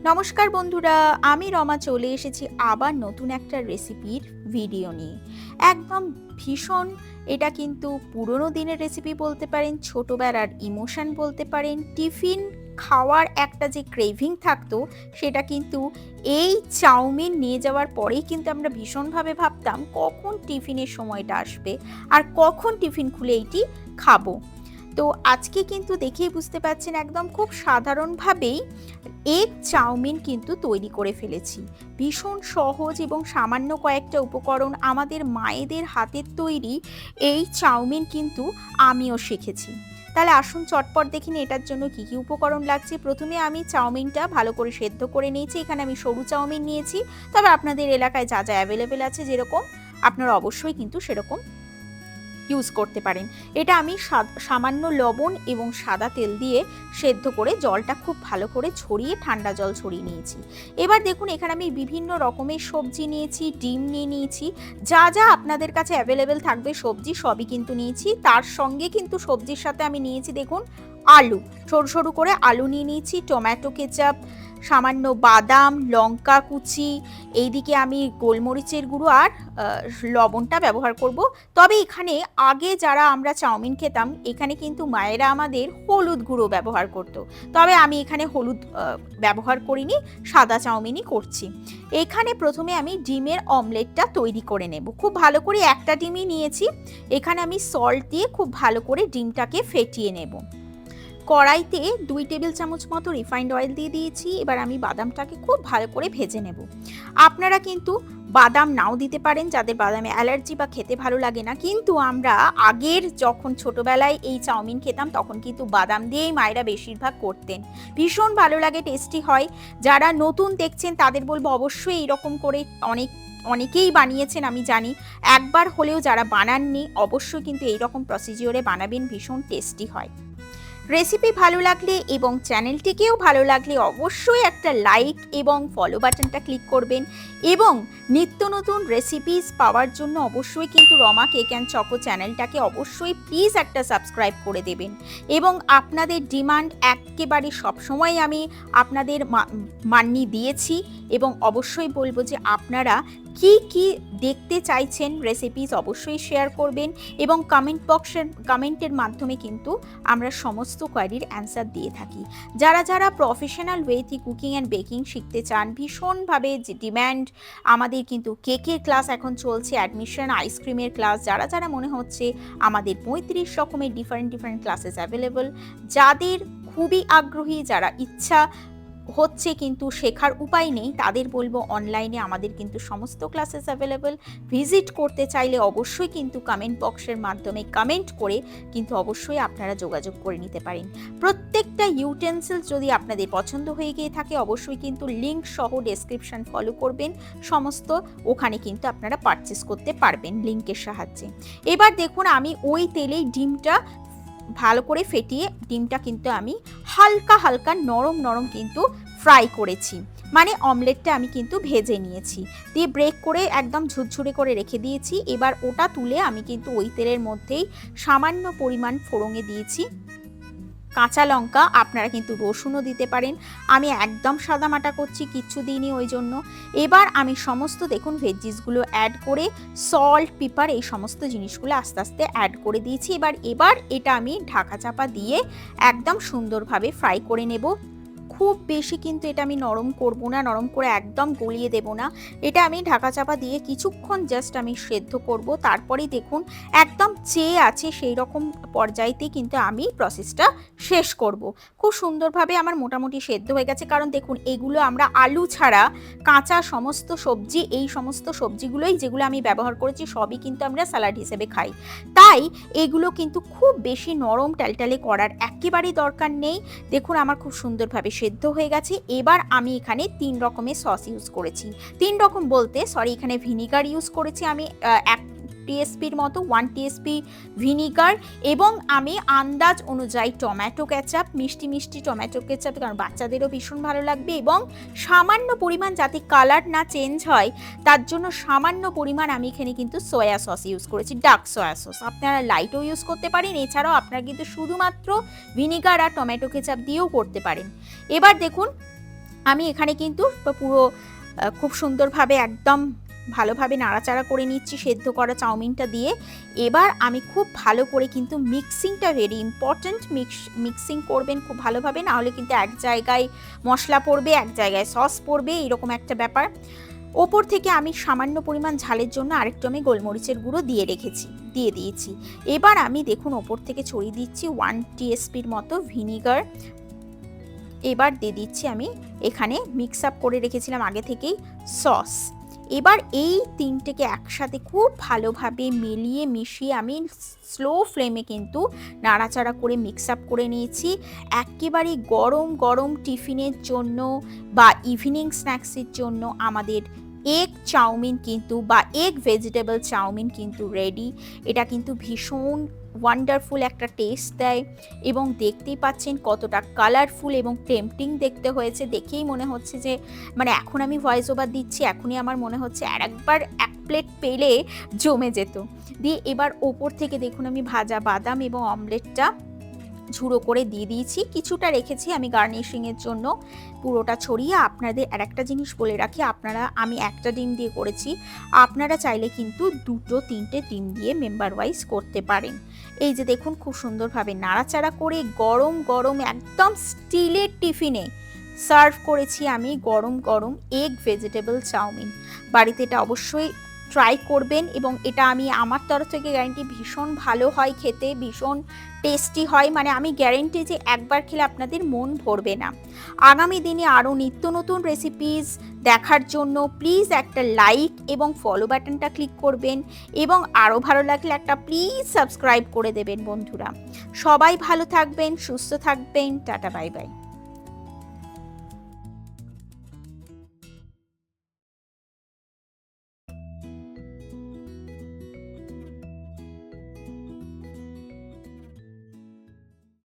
নমস্কার বন্ধুরা, আমি রমা চলে এসেছি আবার নতুন একটা রেসিপির ভিডিও নিয়ে। একদম ভীষণ, এটা কিন্তু পুরনো দিনের রেসিপি বলতে পারেন, ছোটবেলার ইমোশন বলতে পারেন। টিফিন খাওয়ার একটা যে ক্রেভিং থাকতো, সেটা কিন্তু এই চাউমিন নিয়ে যাওয়ার পরেই কিন্তু আমরা ভীষণভাবে ভাবতাম কখন টিফিনের সময়টা আসবে আর কখন টিফিন খুলে এইটি খাবো। তো আজকে কিন্তু দেখেই বুঝতে পারছেন একদম খুব সাধারণভাবেই এগ চাউমিন কিন্তু তৈরি করে ফেলেছি। ভীষণ সহজ এবং সামান্য কয়েকটা উপকরণ, আমাদের মায়েদের হাতের তৈরি এই চাউমিন কিন্তু আমিও শিখেছি। তাহলে আসুন চটপট দেখি এটার জন্য কি কি উপকরণ লাগছে। প্রথমে আমি চাউমিনটা ভালো করে সেদ্ধ করে নিয়েছি। এখানে আমি সরু চাউমিন নিয়েছি, তবে আপনাদের এলাকায় যা যা অ্যাভেলেবেল আছে যেরকম, আপনারা অবশ্যই কিন্তু সেরকম ইউজ করতে পারেন। এটা আমি সামান্য লবণ এবং সাদা তেল দিয়ে সেদ্ধ করে জলটা খুব ভালো করে ছড়িয়ে ঠান্ডা জল ছড়িয়ে নিয়েছি। এবার দেখুন এখানে আমি বিভিন্ন রকমের সবজি নিয়েছি, ডিম নিয়ে নিয়েছি, যা যা আপনাদের কাছে অ্যাভেলেবেল থাকবে সবজি সবই কিন্তু নিয়েছি। তার সঙ্গে কিন্তু সবজির সাথে আমি নিয়েছি দেখুন আলু, সরু সরু করে আলু নিয়ে নিয়েছি, টমেটো কেচাপ, সামান্য বাদাম, লঙ্কা কুচি, এইদিকে আমি গোলমরিচের গুঁড়ো আর লবণটা ব্যবহার করব। তবে এখানে আগে যারা আমরা চাউমিন খেতাম, এখানে কিন্তু মায়েরা আমাদের হলুদ গুঁড়ো ব্যবহার করত, তবে আমি এখানে হলুদ ব্যবহার করিনি, সাদা চাউমিনই করছি। এখানে প্রথমে আমি ডিমের অমলেটটা তৈরি করে নেব। খুব ভালো করে একটা ডিমই নিয়েছি। এখানে আমি সল্ট দিয়ে খুব ভালো করে ডিমটাকে ফেটিয়ে নেব। কড়াইতে 2 টেবিল চামচ মতো রিফাইন্ড অয়েল দিয়ে দিয়েছি। এবার আমি বাদামটাকে খুব ভালো করে ভেজে নেব। আপনারা কিন্তু বাদাম নাও দিতে পারেন, যাদের বাদামে অ্যালার্জি বা খেতে ভালো লাগে না। কিন্তু আমরা আগের যখন ছোটবেলায় এই চাউমিন খেতাম, তখন কিন্তু বাদাম দিয়েই মায়েরা বেশিরভাগ করতেন। ভীষণ ভালো লাগে, টেস্টি হয়। যারা নতুন দেখছেন তাদের বলবো অবশ্যই এইরকম করে, অনেকেই বানিয়েছেন আমি জানি, একবার হলেও যারা বানাননি অবশ্যই কিন্তু এইরকম প্রসিজিওরে বানাবেন, ভীষণ টেস্টি হয়। রেসিপি ভালো লাগলে এবং চ্যানেলটিকেও ভালো লাগলে অবশ্যই একটা লাইক এবং ফলো বাটনটা ক্লিক করবেন, এবং নিত্য নতুন রেসিপিস পাওয়ার জন্য অবশ্যই কিন্তু রমা কেক অ্যান্ড চকো চ্যানেলটাকে অবশ্যই প্লিজ একটা সাবস্ক্রাইব করে দেবেন। এবং আপনাদের ডিমান্ড একেবারে সবসময় আমি আপনাদের মান্যি দিয়েছি, এবং অবশ্যই বলবো যে আপনারা কি কি দেখতে চাইছেন রেসিপিস অবশ্যই শেয়ার করবেন, এবং কমেন্টের মাধ্যমে কিন্তু আমরা সমস্ত কোয়ারির অ্যান্সার দিয়ে থাকি। যারা যারা প্রফেশনাল ওয়েতে কুকিং অ্যান্ড বেকিং শিখতে চান, ভীষণভাবে যে ডিম্যান্ড, আমাদের কিন্তু কেকের ক্লাস এখন চলছে, অ্যাডমিশন, আইসক্রিমের ক্লাস, যারা যারা মনে হচ্ছে আমাদের 35 রকমের ডিফারেন্ট ক্লাসেস অ্যাভেলেবল, যাদের খুবই আগ্রহী, যারা ইচ্ছা হচ্ছে কিন্তু শেখার উপায় নেই, তাদের বলবো অনলাইনে আমাদের কিন্তু সমস্ত ক্লাসেস অ্যাভেলেবল। ভিজিট করতে চাইলে অবশ্যই কিন্তু কমেন্ট বক্সের মাধ্যমে কমেন্ট করে কিন্তু অবশ্যই আপনারা যোগাযোগ করে নিতে পারেন। প্রত্যেকটা ইউটেন্সিলস যদি আপনাদের পছন্দ হয়ে গিয়ে থাকে, অবশ্যই কিন্তু লিঙ্ক সহ ডেসক্রিপশন ফলো করবেন, সমস্ত ওখানে কিন্তু আপনারা পারচেস করতে পারবেন লিঙ্কের সাহায্যে। এবার দেখুন আমি ওই তেলেই ডিমটা ভালো করে ফেটিয়ে, ডিমটা কিন্তু আমি হালকা নরম কিন্তু ফ্রাই করেছি, মানে অমলেটটা আমি কিন্তু ভেজে নিয়েছি, দিয়ে ব্রেক করে একদম ঝুরঝুরে করে রেখে দিয়েছি। এবার ওটা তুলে আমি কিন্তু ওই তেলের মধ্যেই সামান্য পরিমাণ ফোড়নে দিয়েছি কাঁচা লঙ্কা, আপনারা কিন্তু রসুনও দিতে পারেন। আমি একদম সাদামাটা করছি, কিচ্ছু দিইনি ওই জন্য। এবার আমি সমস্ত দেখুন ভেজিসগুলো অ্যাড করে সল্ট, পেপার, এই সমস্ত জিনিসগুলো আস্তে আস্তে অ্যাড করে দিয়েছি। এবার এটা আমি ঢাকা চাপা দিয়ে একদম সুন্দরভাবে ফ্রাই করে নেব। খুব বেশি কিন্তু এটা আমি নরম করব না, নরম করে একদম গলিয়ে দেব না। এটা আমি ঢাকা চাপা দিয়ে কিছুক্ষণ জাস্ট আমি সেদ্ধ করব। তারপরেই দেখুন একদম চেয়ে আছে সেই রকম পর্যায়েতেই কিন্তু আমি প্রসেসটা শেষ করব। খুব সুন্দরভাবে আমার মোটামুটি সেদ্ধ হয়ে গেছে, কারণ দেখুন এগুলো আমরা আলু ছাড়া কাঁচা সমস্ত সবজি, এই সমস্ত সবজিগুলোই যেগুলো আমি ব্যবহার করেছি সবই কিন্তু আমরা স্যালাড হিসেবে খাই, তাই এগুলো কিন্তু খুব বেশি নরম টালটালে করার একেবারেই দরকার নেই। দেখুন আমার খুব সুন্দরভাবে সেদ্ধ হয়ে গেছে। এবার আমি এখানে 3 রকমের সস ইউজ করেছি, 3 রকম বলতে সরি, এখানে ভিনিগার ইউজ করেছি আমি 1 টিএসপির মতো, 1 টিএসপি ভিনিগার, এবং আমি আন্দাজ অনুযায়ী টমেটো কেচাপ, মিষ্টি টমেটো কেচাপ, কারণ বাচ্চাদেরও ভীষণ ভালো লাগবে, এবং সামান্য পরিমাণ যাতে কালার না চেঞ্জ হয় তার জন্য সামান্য পরিমাণ আমি এখানে কিন্তু সয়া সস ইউজ করেছি, ডার্ক সয়া সস। আপনারা লাইটও ইউজ করতে পারেন, এছাড়াও আপনারা কিন্তু শুধুমাত্র ভিনিগার আর টমেটো কেচাপ দিয়েও করতে পারেন। এবার দেখুন আমি এখানে কিন্তু পুরো খুব সুন্দরভাবে একদম ভালোভাবে নাড়াচাড়া করে নিচ্ছি সেদ্ধ করা চাউমিনটা দিয়ে। এবার আমি খুব ভালো করে কিন্তু মিক্সিংটা ভেরি ইম্পর্ট্যান্ট, মিক্সিং করবেন খুব ভালোভাবে, না হলে কিন্তু এক জায়গায় মশলা পড়বে, এক জায়গায় সস পড়বে, এরকম একটা ব্যাপার। ওপর থেকে আমি সামান্য পরিমাণ ঝালের জন্য আরেকটু আমি গোলমরিচের গুঁড়ো দিয়ে দিয়েছি। এবার আমি দেখুন ওপর থেকে ছড়িয়ে দিচ্ছি 1 টিএসপির মতো ভিনিগার। এবার দিয়ে দিচ্ছি আমি এখানে মিক্স আপ করে রেখেছিলাম আগে থেকেই সস। এবার এই তিনটেকে একসাথে খুব ভালোভাবে মিশিয়ে আমি স্লো ফ্লেমে কিন্তু নাড়াচাড়া করে মিক্স আপ করে নিয়েছি। একেবারে গরম গরম টিফিনের জন্য বা ইভিনিং স্ন্যাক্সের জন্য আমাদের এগ চাউমিন কিন্তু বা এগ ভেজিটেবল চাউমিন কিন্তু রেডি। এটা কিন্তু ভীষণ ওয়ান্ডারফুল একটা টেস্ট দেয় এবং দেখতেই পাচ্ছেন কতটা কালারফুল এবং টেম্পটিং দেখতে হয়েছে। দেখেই মনে হচ্ছে যে মানে এখন আমি ভয়েস ওভার দিচ্ছি, এখনই আমার মনে হচ্ছে একবার এক প্লেট পেলে জমে যেত। দিয়ে এবার ওপর থেকে দেখুন আমি ভাজা বাদাম এবং অমলেটটা ঝুড়ো করে দিয়ে দিয়েছি, কিছুটা রেখেছি আমি গার্নিশিংয়ের জন্য, পুরোটা ছড়িয়ে। আপনাদের আর একটা জিনিস বলে রাখি, আমি একটা ডিম দিয়ে করেছি, আপনারা চাইলে কিন্তু 2-3টে ডিম দিয়ে মেম্বার ওয়াইজ করতে পারেন। এই যে দেখুন খুব সুন্দরভাবে নাড়াচাড়া করে গরম গরম একদম স্টিলের টিফিনে সার্ভ করেছি আমি গরম গরম এগ ভেজিটেবল চাউমিন। বাড়িতে এটা অবশ্যই ট্রাই করবেন এবং এটা আমি আমার তরফ থেকে গ্যারেন্টি ভীষণ ভালো হয় খেতে, ভীষণ টেস্টি হয়, মানে আমি গ্যারেন্টি যে একবার খেলে আপনাদের মন ভরবে না। আগামী দিনে আরও নিত্য নতুন রেসিপিস দেখার জন্য প্লিজ একটা লাইক এবং ফলো বাটনটা ক্লিক করবেন এবং আরও ভালো লাগলে একটা প্লিজ সাবস্ক্রাইব করে দেবেন বন্ধুরা। সবাই ভালো থাকবেন, সুস্থ থাকবেন, টাটা বাই বাই।